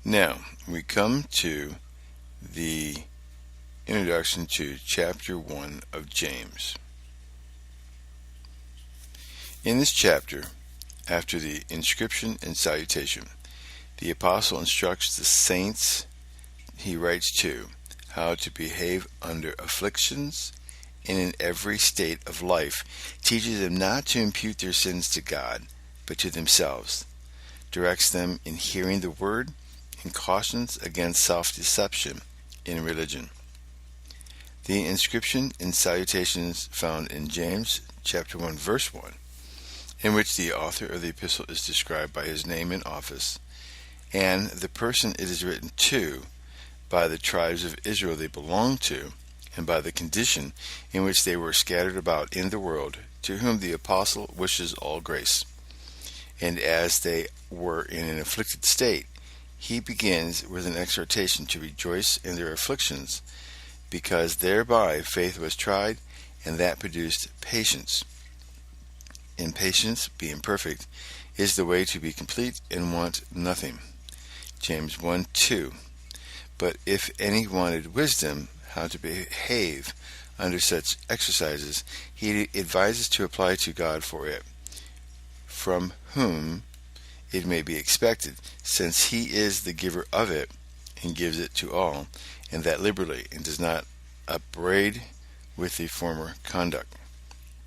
Now, we come to the introduction to chapter 1 of James. In this chapter, after the inscription and salutation, the apostle instructs the saints he writes to how to behave under afflictions and in every state of life, teaches them not to impute their sins to God, but to themselves, directs them in hearing the word, and cautions against self-deception in religion. The inscription and salutations found in James chapter 1 verse 1, in which the author of the epistle is described by his name and office, and the person it is written to, by the tribes of Israel they belong to, and by the condition in which they were scattered about in the world, to whom the apostle wishes all grace. And as they were in an afflicted state, he begins with an exhortation to rejoice in their afflictions, because thereby faith was tried, and that produced patience. And patience, being perfect, is the way to be complete and want nothing. James 1:2. But if any wanted wisdom, how to behave under such exercises, he advises to apply to God for it, from whom it may be expected, since he is the giver of it, and gives it to all, and that liberally, and does not upbraid with the former conduct.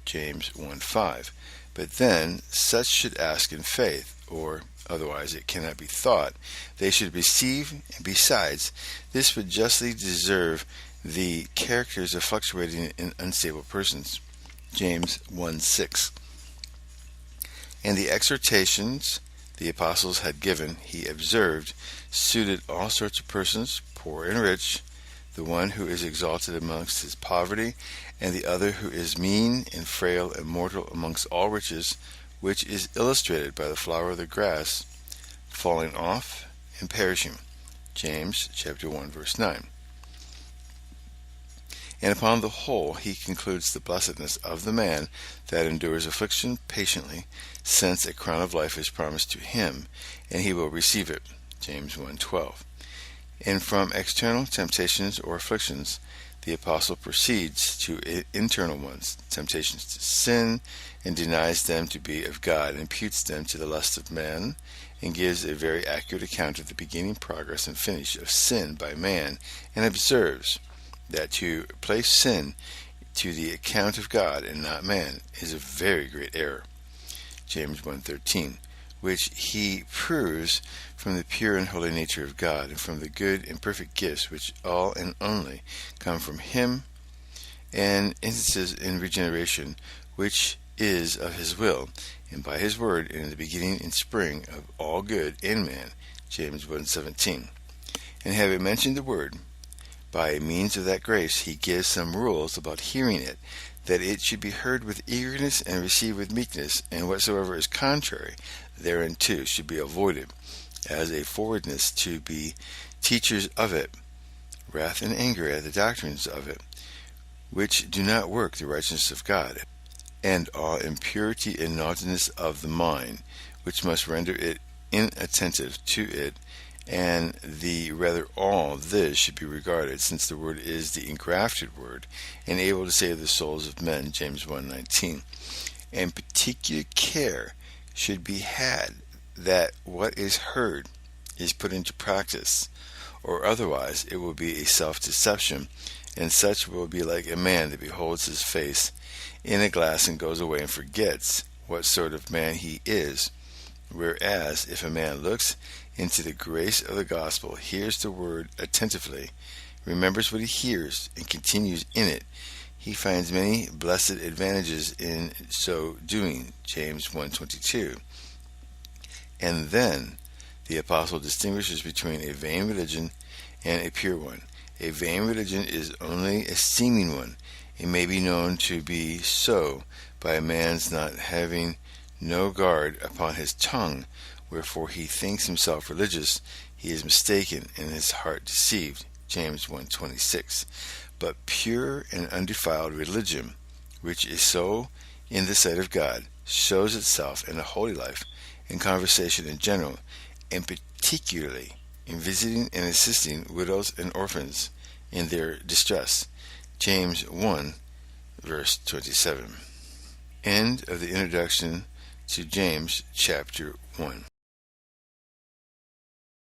James 1:5. But then such should ask in faith, or otherwise it cannot be thought they should receive, and besides, this would justly deserve the characters of fluctuating and unstable persons. James 1:6. And the exhortations the apostles had given, he observed, suited all sorts of persons, poor and rich, the one who is exalted amongst his poverty, and the other who is mean and frail and mortal amongst all riches, which is illustrated by the flower of the grass falling off and perishing. James chapter 1 verse 9. And upon the whole he concludes the blessedness of the man that endures affliction patiently, since a crown of life is promised to him, and he will receive it. James 1:12. And from external temptations or afflictions, the apostle proceeds to internal ones, temptations to sin, and denies them to be of God, and imputes them to the lust of man, and gives a very accurate account of the beginning, progress, and finish of sin by man, and observes that to place sin to the account of God and not man is a very great error. James 1:13, which he proves from the pure and holy nature of God, and from the good and perfect gifts which all and only come from him, and instances in regeneration, which is of his will, and by his word in the beginning and spring of all good in man. James 1:17. And having mentioned the word, by means of that grace he gives some rules about hearing it, that it should be heard with eagerness and received with meekness, and whatsoever is contrary thereunto should be avoided, as a forwardness to be teachers of it, wrath and anger at the doctrines of it, which do not work the righteousness of God, and all impurity and naughtiness of the mind, which must render it inattentive to it, and the rather all this should be regarded, since the word is the engrafted word, and able to save the souls of men. James 1:19. And particular care should be had that what is heard is put into practice, or otherwise it will be a self-deception, and such will be like a man that beholds his face in a glass and goes away and forgets what sort of man he is. Whereas if a man looks into the grace of the gospel, hears the word attentively, remembers what he hears, and continues in it, he finds many blessed advantages in so doing. James 1:22. And then the apostle distinguishes between a vain religion and a pure one. A vain religion is only a seeming one. It may be known to be so by a man's not having no guard upon his tongue, wherefore he thinks himself religious. He is mistaken, and his heart deceived. James 1:26. But pure and undefiled religion, which is so in the sight of God, shows itself in a holy life, in conversation in general, and particularly in visiting and assisting widows and orphans in their distress. James 1, verse 27. End of the introduction to James chapter 1.